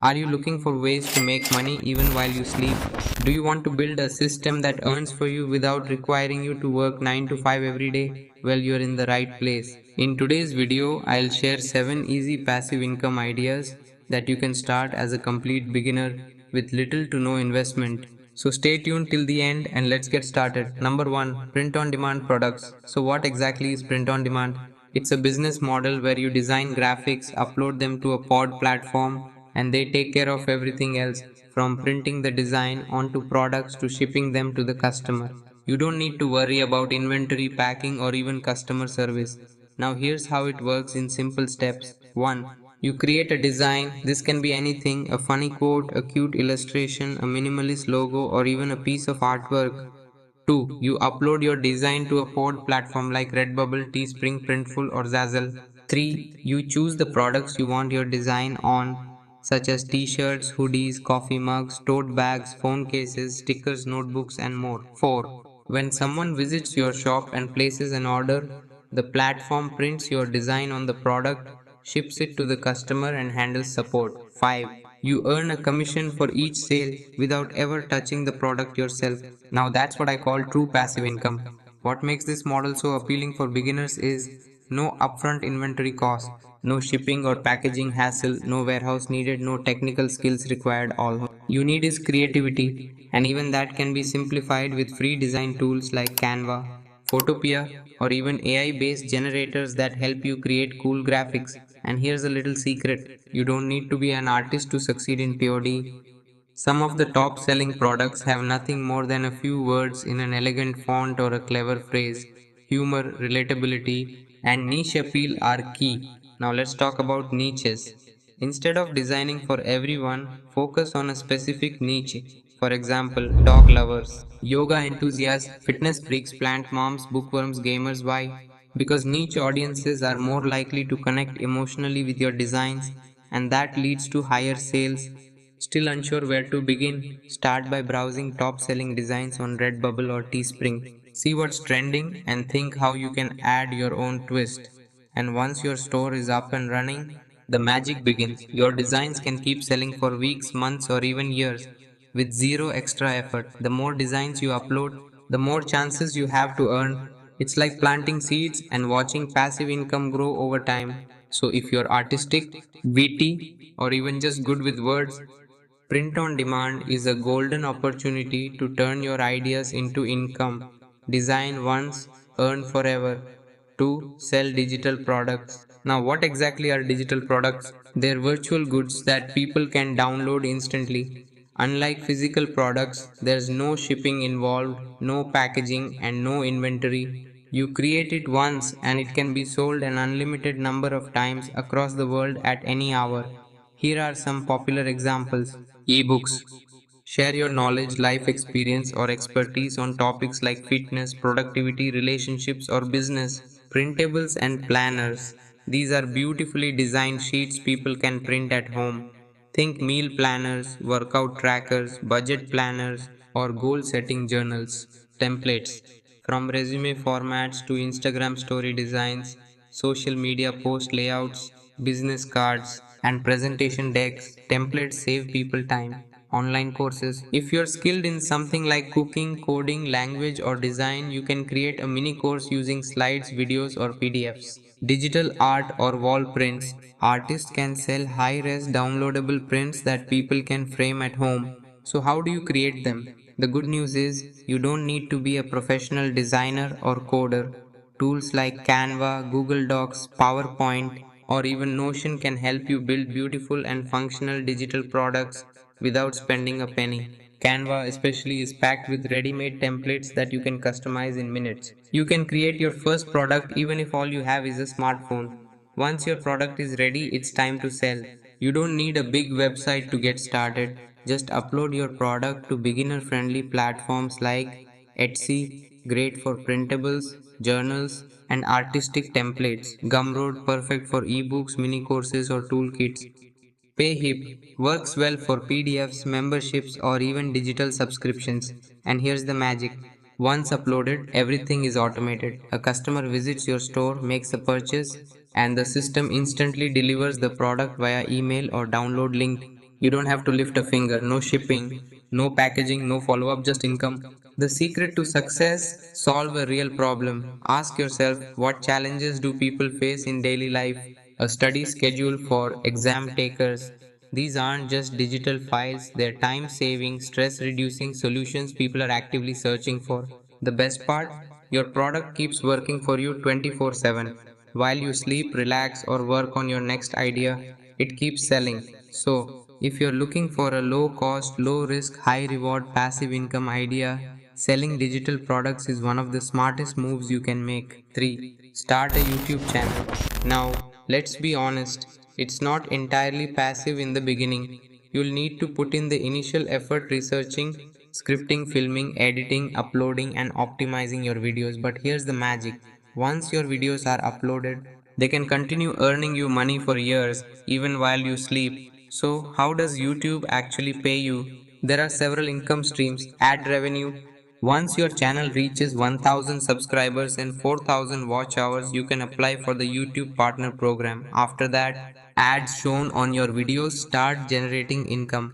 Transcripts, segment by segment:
Are you looking for ways to make money even while you sleep? Do you want to build a system that earns for you without requiring you to work 9 to 5 every day? Well, you're in the right place. In today's video, I'll share 7 easy passive income ideas that you can start as a complete beginner with little to no investment. So stay tuned till the end and let's get started. Number 1, print on demand products. So what exactly is print on demand? It's a business model where you design graphics, upload them to a pod platform, and they take care of everything else from printing the design onto products to shipping them to the customer. You don't need to worry about inventory, packing, or even customer service. Now, here's how it works in simple steps. 1. You create a design. This can be anything: a funny quote, a cute illustration, a minimalist logo, or even a piece of artwork. 2. You upload your design to a pod platform like Redbubble, Teespring, Printful, or Zazzle. 3. You choose the products you want your design on, such as t-shirts, hoodies, coffee mugs, tote bags, phone cases, stickers, notebooks, and more. 4. When someone visits your shop and places an order, the platform prints your design on the product, ships it to the customer, and handles support. 5. You earn a commission for each sale without ever touching the product yourself. Now that's what I call true passive income. What makes this model so appealing for beginners is no upfront inventory cost, no shipping or packaging hassle, no warehouse needed, no technical skills required. All you need is creativity, and even that can be simplified with free design tools like Canva, Photopea, or even AI based generators that help you create cool graphics. And here's a little secret: you don't need to be an artist to succeed in POD. Some of the top selling products have nothing more than a few words in an elegant font or a clever phrase. Humor, relatability, and niche appeal are key. Now let's talk about niches. Instead of designing for everyone, focus on a specific niche. For example, dog lovers, yoga enthusiasts, fitness freaks, plant moms, bookworms, gamers. Why? Because niche audiences are more likely to connect emotionally with your designs, and that leads to higher sales. Still unsure where to begin? Start by browsing top selling designs on Redbubble or Teespring. See what's trending and think how you can add your own twist. And once your store is up and running, the magic begins. Your designs can keep selling for weeks, months, or even years with zero extra effort. The more designs you upload, the more chances you have to earn. It's like planting seeds and watching passive income grow over time. So if you're artistic, witty, or even just good with words, print on demand is a golden opportunity to turn your ideas into income. Design once, earn forever. 2. Sell digital products. Now, what exactly are digital products? They're virtual goods that people can download instantly. Unlike physical products, there's no shipping involved, no packaging, and no inventory. You create it once and it can be sold an unlimited number of times across the world at any hour. Here are some popular examples. Ebooks. Share your knowledge, life experience, or expertise on topics like fitness, productivity, relationships, or business. Printables and planners. These are beautifully designed sheets people can print at home. Think meal planners, workout trackers, budget planners, or goal setting journals. Templates. From resume formats to Instagram story designs, social media post layouts, business cards, and presentation decks, templates save people time. Online courses. If you're skilled in something like cooking, coding, language, or design, you can create a mini course using slides, videos, or PDFs. Digital art or wall prints. Artists can sell high res downloadable prints that people can frame at home. So, how do you create them? The good news is you don't need to be a professional designer or coder. Tools like Canva, Google Docs, PowerPoint, or even Notion can help you build beautiful and functional digital products without spending a penny. Canva especially is packed with ready-made templates that you can customize in minutes. You can create your first product even if all you have is a smartphone. Once your product is ready, it's time to sell. You don't need a big website to get started. Just upload your product to beginner-friendly platforms like Etsy, great for printables, journals, and artistic templates. Gumroad, perfect for ebooks, mini courses, or toolkits. Payhip works well for PDFs, memberships, or even digital subscriptions. And here's the magic: once uploaded, everything is automated. A customer visits your store, makes a purchase, and the system instantly delivers the product via email or download link. You don't have to lift a finger, no shipping, no packaging, no follow up, just income. The secret to success: solve a real problem. Ask yourself, what challenges do people face in daily life? A study schedule for exam takers. These aren't just digital files, they're time saving, stress reducing solutions people are actively searching for. The best part? Your product keeps working for you 24/7. While you sleep, relax, or work on your next idea, it keeps selling. So, if you're looking for a low cost, low risk, high reward, passive income idea, selling digital products is one of the smartest moves you can make. 3. Start a YouTube channel. Now, let's be honest, it's not entirely passive in the beginning. You'll need to put in the initial effort researching, scripting, filming, editing, uploading, and optimizing your videos. But here's the magic: once your videos are uploaded, they can continue earning you money for years, even while you sleep. So, how does YouTube actually pay you? There are several income streams: ad revenue. Once your channel reaches 1000 subscribers and 4000 watch hours, you can apply for the YouTube Partner Program. After that, ads shown on your videos start generating income.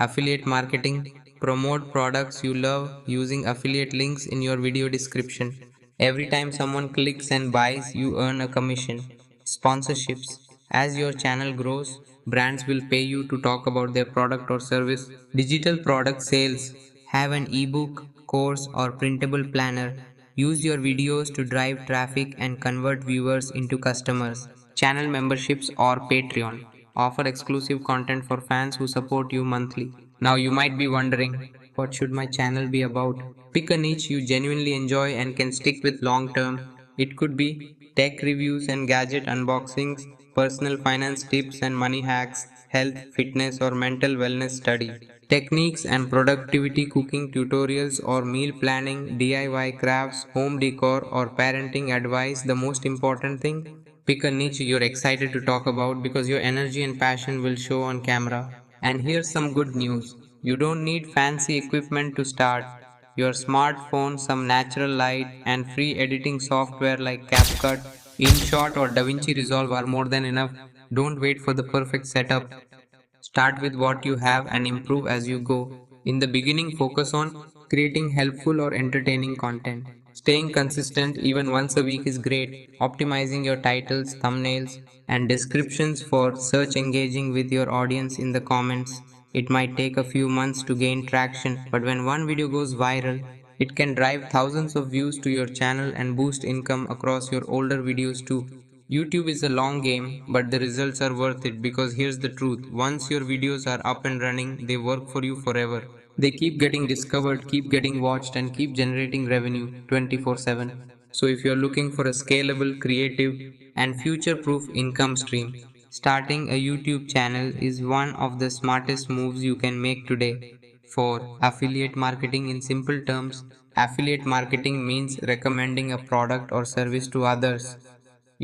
Affiliate marketing: promote products you love using affiliate links in your video description. Every time someone clicks and buys, you earn a commission. Sponsorships: as your channel grows, brands will pay you to talk about their product or service. Digital product sales: have an ebook, course, or printable planner. Use your videos to drive traffic and convert viewers into customers. Channel memberships or Patreon: offer exclusive content for fans who support you monthly. Now you might be wondering, what should my channel be about? Pick a niche you genuinely enjoy and can stick with long term. It could be tech reviews and gadget unboxings, personal finance tips and money hacks, health, fitness, or mental wellness study, techniques and productivity, cooking tutorials or meal planning, DIY crafts, home decor, or parenting advice. The most important thing: pick a niche you're excited to talk about because your energy and passion will show on camera. And here's some good news: you don't need fancy equipment to start. Your smartphone, some natural light, and free editing software like CapCut, InShot, or DaVinci Resolve are more than enough. Don't wait for the perfect setup. Start with what you have and improve as you go. In the beginning, focus on creating helpful or entertaining content. Staying consistent even once a week is great. Optimizing your titles, thumbnails, and descriptions for search, engaging with your audience in the comments. It might take a few months to gain traction, but when one video goes viral, it can drive thousands of views to your channel and boost income across your older videos too. YouTube is a long game, but the results are worth it because here's the truth: once your videos are up and running, they work for you forever. They keep getting discovered, keep getting watched, and keep generating revenue 24/7. So, if you're looking for a scalable, creative, and future proof income stream, starting a YouTube channel is one of the smartest moves you can make today. 4. Affiliate marketing. In simple terms, affiliate marketing means recommending a product or service to others.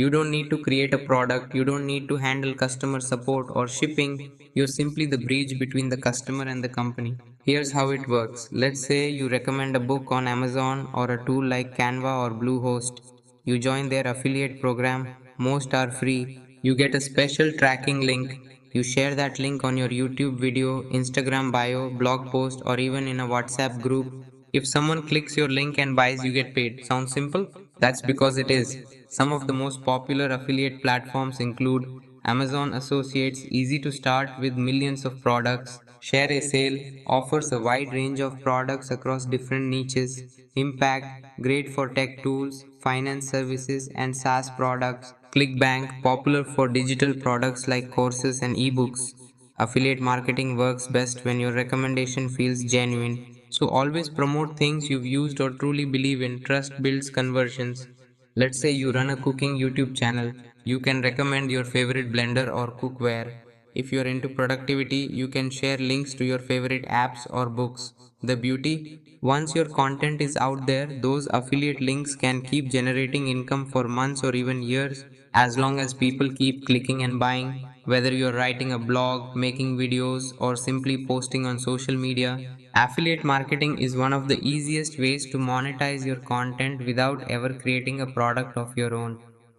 You don't need to create a product, you don't need to handle customer support or shipping. You're simply the bridge between the customer and the company. Here's how it works. Let's say you recommend a book on Amazon or a tool like Canva or Bluehost. You join their affiliate program. Most are free. You get a special tracking link. You share that link on your YouTube video, Instagram bio, blog post, or even in a WhatsApp group. If someone clicks your link and buys, you get paid. Sounds simple? That's because it is. Some of the most popular affiliate platforms include Amazon Associates, easy to start with millions of products; Share a Sale, offers a wide range of products across different niches; Impact, great for tech tools, finance services, and SaaS products; ClickBank, popular for digital products like courses and ebooks. Affiliate marketing works best when your recommendation feels genuine. So always promote things you've used or truly believe in. Trust builds conversions. Let's say you run a cooking YouTube channel. You can recommend your favorite blender or cookware. If you're into productivity, you can share links to your favorite apps or books. The beauty: once your content is out there, those affiliate links can keep generating income for months or even years, as long as people keep clicking and buying. Whether you're writing a blog, making videos, or simply posting on social media, affiliate marketing is one of the easiest ways to monetize your content without ever creating a product of your own.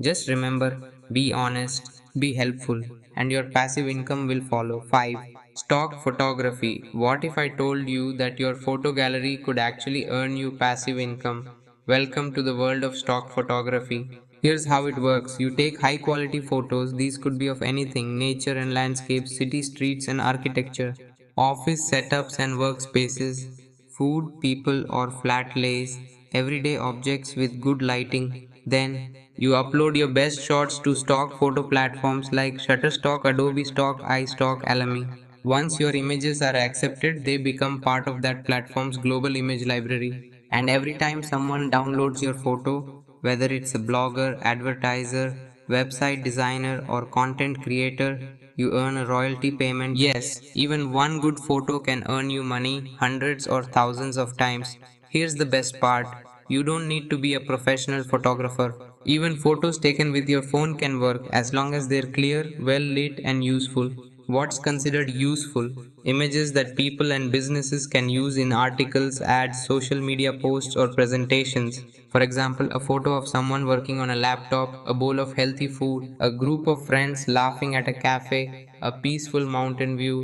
Just remember, be honest, be helpful, and your passive income will follow. 5. Stock photography. What if I told you that your photo gallery could actually earn you passive income? Welcome to the world of stock photography. Here's how it works. You take high quality photos, these could be of anything: nature and landscapes, city streets and architecture, office setups and workspaces, food, people, or flat lays, everyday objects with good lighting. Then you upload your best shots to stock photo platforms like Shutterstock, Adobe Stock, iStock, Alamy. Once your images are accepted, they become part of that platform's global image library. And every time someone downloads your photo, whether it's a blogger, advertiser, website designer, or content creator, you earn a royalty payment. Yes, even one good photo can earn you money hundreds or thousands of times. Here's the best part: you don't need to be a professional photographer. Even photos taken with your phone can work as long as they're clear, well lit, and useful. What's considered useful? Images that people and businesses can use in articles, ads, social media posts, or presentations. For example, a photo of someone working on a laptop, a bowl of healthy food, a group of friends laughing at a cafe, a peaceful mountain view.